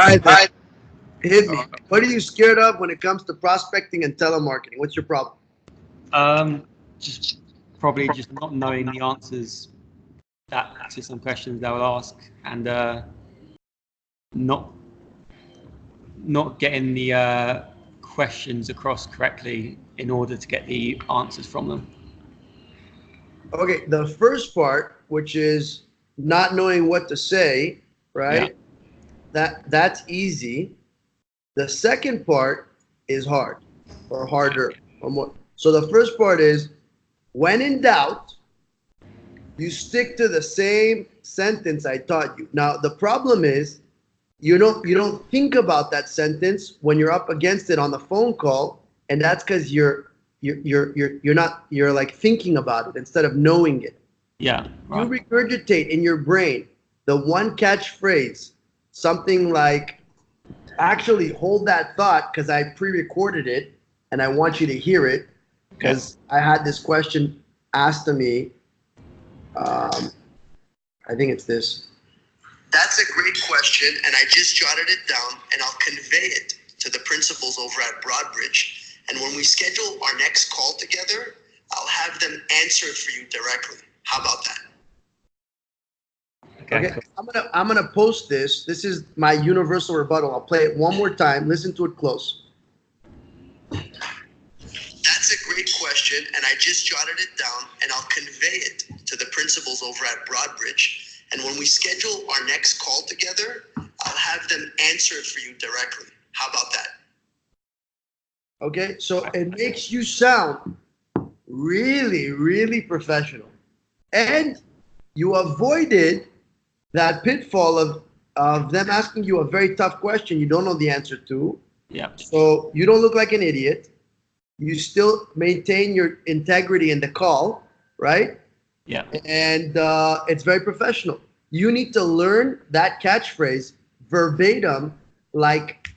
right, then. Hit me. What are you scared of when it comes to prospecting and telemarketing? What's your problem? Just probably just not knowing the answers to some questions they will ask, and not getting the questions across correctly in order to get the answers from them. Okay, the first part, which is not knowing what to say, right? Yeah. That's easy. The second part is hard or harder or more. So the first part is, when in doubt, you stick to the same sentence I taught you. Now the problem is you don't think about that sentence when you're up against it on the phone call, and that's because you're like thinking about it instead of knowing it. Yeah. Right. You regurgitate in your brain the one catchphrase, something like, actually hold that thought because I pre-recorded it and I want you to hear it because I had this question asked to me. I think it's this. That's a great question, and I just jotted it down, and I'll convey it to the principals over at Broadbridge. And when we schedule our next call together, I'll have them answer it for you directly. How about that? Okay. I'm gonna post this. This is my universal rebuttal. I'll play it one more time. Listen to it close. That's a great question, and I just jotted it down, and I'll convey it to the principals over at Broadbridge. And when we schedule our next call together, I'll have them answer it for you directly. How about that? Okay, so it makes you sound really, really professional. And you avoided that pitfall of them asking you a very tough question you don't know the answer to. Yeah. So you don't look like an idiot. You still maintain your integrity in the call, right? Yeah. And it's very professional. You need to learn that catchphrase verbatim, like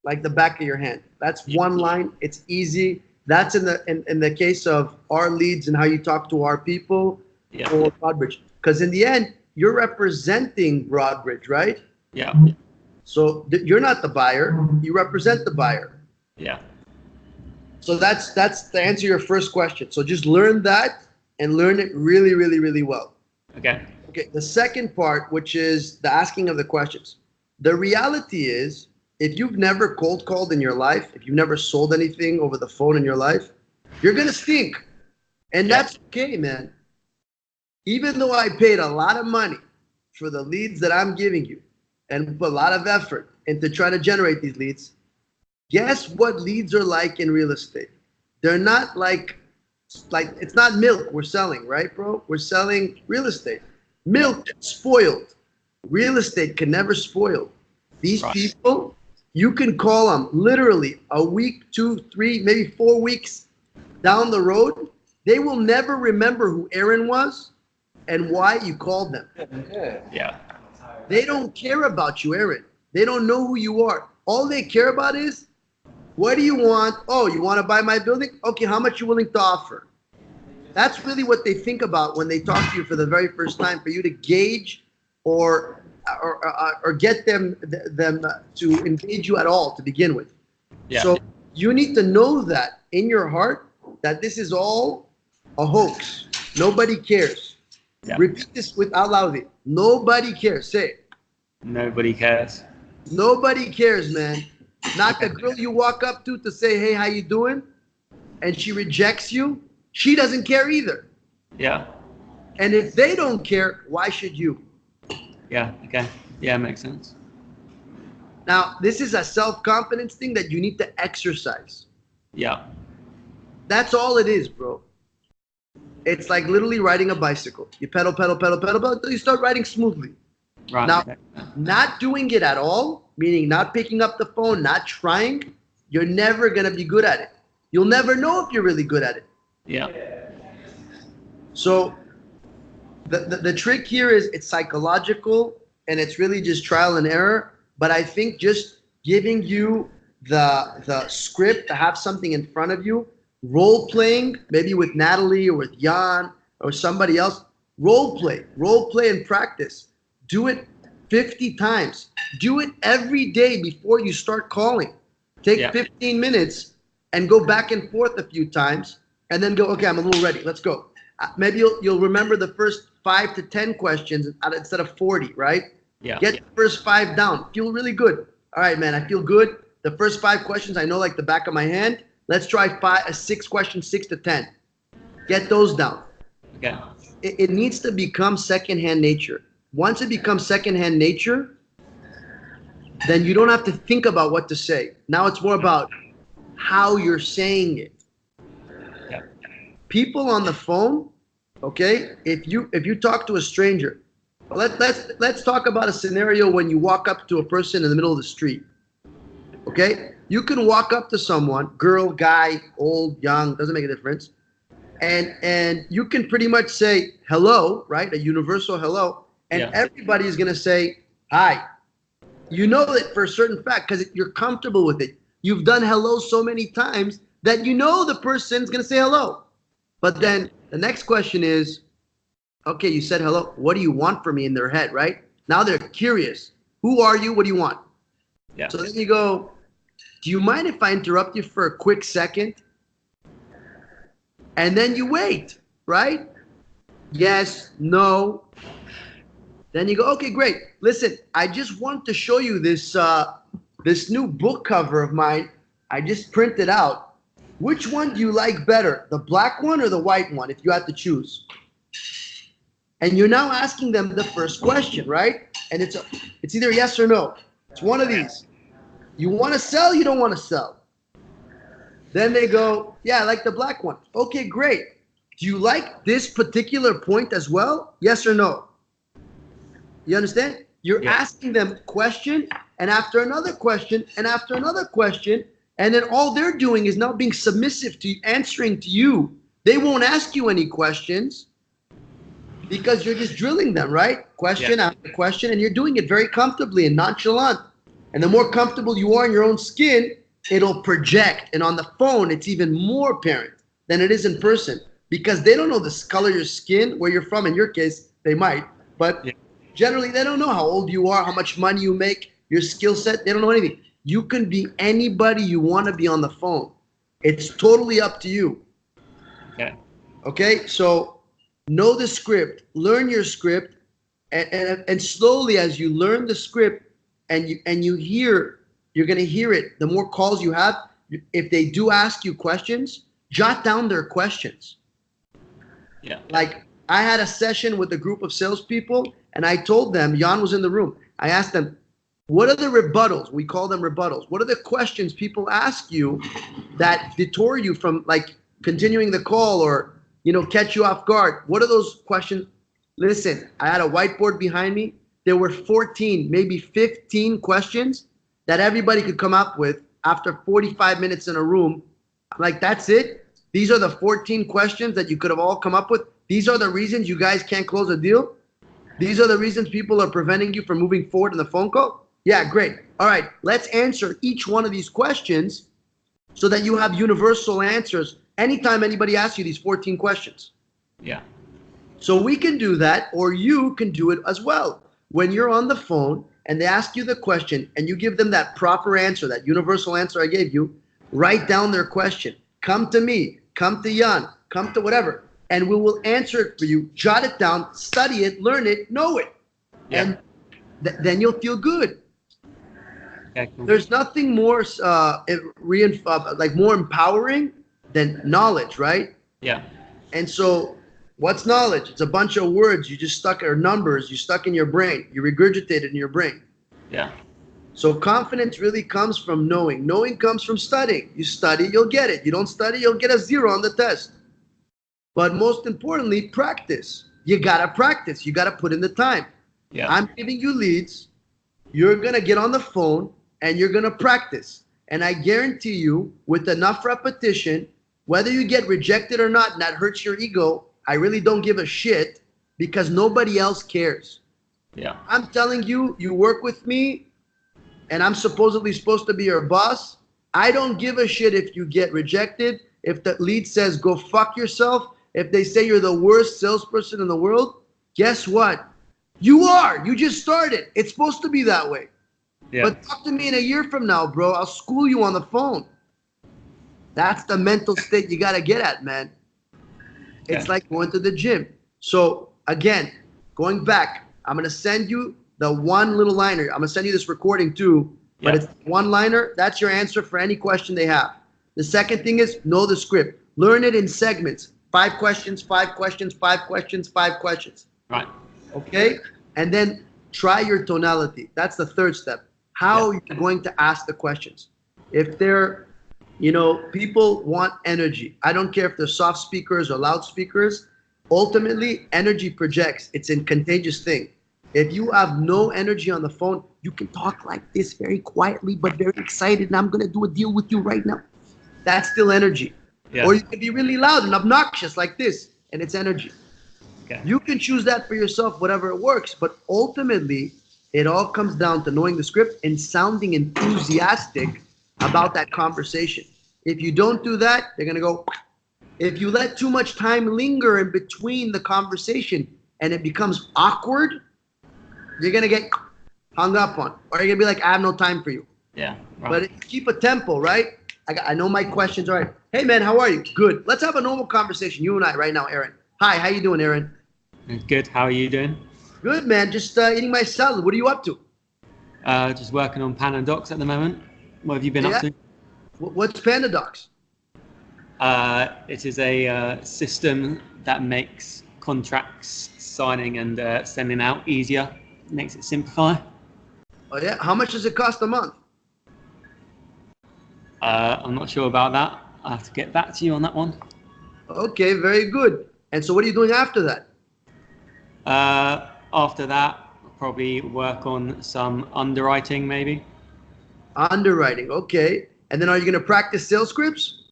the back of your hand. That's one line. It's easy. That's in the case of our leads and how you talk to our people or Broadbridge. Because in the end, you're representing Broadbridge, right? Yeah. So you're not the buyer. You represent the buyer. Yeah. So that's to answer your first question. So just learn that and learn it really, really, really well. Okay. Okay. The second part, which is the asking of the questions. The reality is, if you've never cold called in your life, if you've never sold anything over the phone in your life, you're gonna stink, and that's okay, man. Even though I paid a lot of money for the leads that I'm giving you and put a lot of effort into trying to generate these leads, guess what leads are like in real estate? They're not like it's not milk we're selling, right, bro? We're selling real estate. Milk spoiled. Real estate can never spoil. These people, you can call them literally a week, 2, 3, maybe 4 weeks down the road. They will never remember who Aaron was and why you called them. Yeah. They don't care about you, Aaron. They don't know who you are. All they care about is, what do you want? Oh, you want to buy my building? Okay, how much are you willing to offer? That's really what they think about when they talk to you for the very first time, for you to gauge or get them to engage you at all to begin with. Yeah. So you need to know that in your heart that this is all a hoax. Nobody cares. Yeah. Repeat this out loudly. Nobody cares. Say it. Nobody cares. Nobody cares, man. Not the girl you walk up to say, hey, how you doing? And she rejects you. She doesn't care either. Yeah. And if they don't care, why should you? Yeah. Okay. Yeah, makes sense. Now, this is a self-confidence thing that you need to exercise. Yeah. That's all it is, bro. It's like literally riding a bicycle. You pedal, pedal, pedal, pedal, pedal until you start riding smoothly. Right. Now, not doing it at all, meaning not picking up the phone, not trying, you're never going to be good at it. You'll never know if you're really good at it. Yeah. So the trick here is it's psychological and it's really just trial and error. But I think just giving you the script to have something in front of you, role playing, maybe with Natalie or with Jan or somebody else, role play and practice. Do it 50 times. Do it every day before you start calling. Take 15 minutes and go back and forth a few times, and then go, okay, I'm a little ready. Let's go. Maybe you'll remember the first 5 to 10 questions instead of 40, right? Yeah. Get the first 5 down. Feel really good. All right, man, I feel good. The first 5 questions I know like the back of my hand. Let's try 6 questions, 6 to 10. Get those down. Okay. It needs to become secondhand nature. Once it becomes secondhand nature, then you don't have to think about what to say. Now it's more about how you're saying it. Yeah. People on the phone, okay, if you talk to a stranger, let's talk about a scenario when you walk up to a person in the middle of the street. Okay? You can walk up to someone, girl, guy, old, young, doesn't make a difference. And you can pretty much say hello, right? A universal hello, and everybody is going to say hi. You know it for a certain fact because you're comfortable with it. You've done hello so many times that you know the person's going to say hello. But then the next question is, okay, you said hello. What do you want from me in their head, right? Now they're curious. Who are you? What do you want? Yeah. So then you go, do you mind if I interrupt you for a quick second? And then you wait, right? Yes, no. Then you go, okay, great. Listen, I just want to show you this this new book cover of mine. I just printed out. Which one do you like better, the black one or the white one, if you had to choose? And you're now asking them the first question, right? And it's either yes or no. It's one of these. You want to sell, you don't want to sell. Then they go, yeah, I like the black one. Okay, great. Do you like this particular point as well? Yes or no? You understand? You're asking them question, and after another question, and after another question, and then all they're doing is now being submissive to answering to you. They won't ask you any questions because you're just drilling them, right? Question after question, and you're doing it very comfortably and nonchalant. And the more comfortable you are in your own skin, it'll project. And on the phone, it's even more apparent than it is in person because they don't know the color of your skin, where you're from. In your case, they might. But generally, they don't know how old you are, how much money you make, your skill set. They don't know anything. You can be anybody you want to be on the phone. It's totally up to you. Okay. Okay? So know the script. Learn your script. And slowly, as you learn the script and you hear, you're going to hear it. The more calls you have, if they do ask you questions, jot down their questions. Yeah. Like I had a session with a group of salespeople, and I told them, Jan was in the room. I asked them, what are the rebuttals? We call them rebuttals. What are the questions people ask you that detour you from like continuing the call or, you know, catch you off guard? What are those questions? Listen, I had a whiteboard behind me. There were 14, maybe 15 questions that everybody could come up with after 45 minutes in a room. I'm like, that's it? These are the 14 questions that you could have all come up with? These are the reasons you guys can't close a deal? These are the reasons people are preventing you from moving forward in the phone call? Yeah, great. All right, let's answer each one of these questions so that you have universal answers anytime anybody asks you these 14 questions. Yeah. So we can do that, or you can do it as well. When you're on the phone and they ask you the question and you give them that proper answer, that universal answer I gave you, write down their question. Come to me, come to Jan, come to whatever, and we will answer it for you. Jot it down, study it, learn it, know it. Yeah. And then you'll feel good. Okay, cool. There's nothing more like more empowering than knowledge, right? Yeah. And so what's knowledge? It's a bunch of words you just stuck, or numbers you stuck in your brain. You regurgitate it in your brain. Yeah. So confidence really comes from knowing. Knowing comes from studying. You study, you'll get it. You don't study, you'll get a 0 on the test. But most importantly, practice. You gotta practice. You gotta put in the time. Yeah. I'm giving you leads. You're gonna get on the phone and you're gonna practice. And I guarantee you, with enough repetition, whether you get rejected or not, and that hurts your ego, I really don't give a shit because nobody else cares. Yeah. I'm telling you, you work with me and I'm supposedly supposed to be your boss. I don't give a shit if you get rejected, if the lead says go fuck yourself, if they say you're the worst salesperson in the world. Guess what? You are. You just started. It's supposed to be that way. Yeah. But talk to me in a year from now, bro. I'll school you on the phone. That's the mental state you got to get at, man. It's like going to the gym. So again, going back, I'm going to send you the one little liner. I'm going to send you this recording too, but it's one liner. That's your answer for any question they have. The second thing is know the script. Learn it in segments. 5 questions, 5 questions, 5 questions, 5 questions. Right. Okay? And then try your tonality. That's the third step. How you're going to ask the questions. If they're, people want energy. I don't care if they're soft speakers or loudspeakers. Ultimately, energy projects. It's a contagious thing. If you have no energy on the phone, you can talk like this very quietly but very excited, and I'm going to do a deal with you right now. That's still energy. Yeah. Or you can be really loud and obnoxious like this, and it's energy. Okay. You can choose that for yourself, whatever it works, but ultimately, it all comes down to knowing the script and sounding enthusiastic about that conversation. If you don't do that, they're going to go. If you let too much time linger in between the conversation and it becomes awkward, you're going to get hung up on. Or you're going to be like, I have no time for you. Yeah. Right. But keep a tempo, right? I know my questions. All right. Hey, man, how are you? Good. Let's have a normal conversation, you and I right now, Aaron. Hi, how you doing, Aaron? Good. How are you doing? Good, man. Just eating my salad. What are you up to? Just working on Panda Docs at the moment. What have you been up to? What's Panda Docs? It is a system that makes contracts signing and sending out easier. Makes it simplify. Oh, yeah? How much does it cost a month? I'm not sure about that. I'll have to get back to you on that one. Okay, very good. And so what are you doing after that? After that, I'll probably work on some underwriting maybe. Underwriting, okay. And then are you going to practice sales scripts?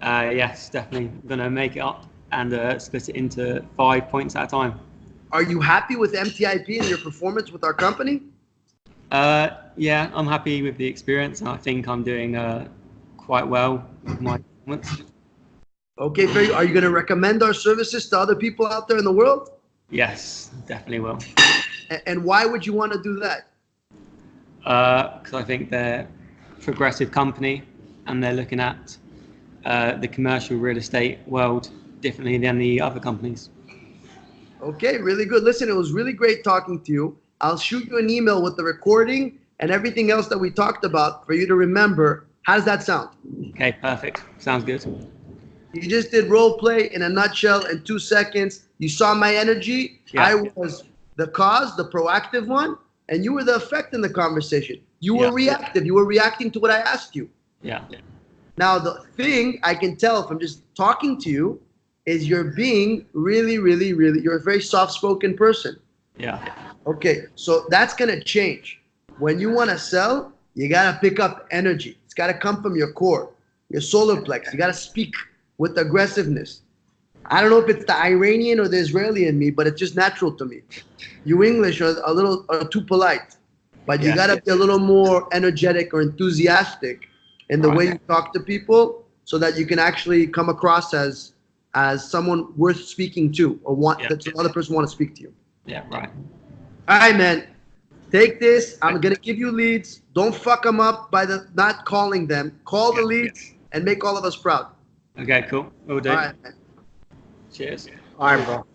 Yes, definitely. I'm going to make it up and split it into 5 points at a time. Are you happy with MTIP and your performance with our company? Yeah, I'm happy with the experience, and I think I'm doing quite well with my performance. Okay, are you going to recommend our services to other people out there in the world? Yes, definitely will. And why would you want to do that? Because I think they're a progressive company, and they're looking at the commercial real estate world differently than the other companies. Okay, really good. Listen, it was really great talking to you. I'll shoot you an email with the recording and everything else that we talked about for you to remember. How does that sound? Okay, perfect. Sounds good. You just did role play in a nutshell in 2 seconds. You saw my energy. Yeah. I was the cause, the proactive one, and you were the effect in the conversation. You were reactive. You were reacting to what I asked you. Yeah. Now, the thing I can tell from just talking to you is you're being really, you're a very soft-spoken person. Yeah. Okay, so that's going to change. When you want to sell, you got to pick up energy. It's got to come from your core, your solar plex. You got to speak with aggressiveness. I don't know if it's the Iranian or the Israeli in me, but it's just natural to me. You English are are too polite, but you got to be a little more energetic or enthusiastic in the way you talk to people so that you can actually come across as someone worth speaking to or that the other person want to speak to you. Yeah, right. All right, man. Take this. I'm going to give you leads. Don't fuck them up by not calling them. Call the leads and make all of us proud. Okay, cool. We'll do. All right, man. Cheers. All right, bro.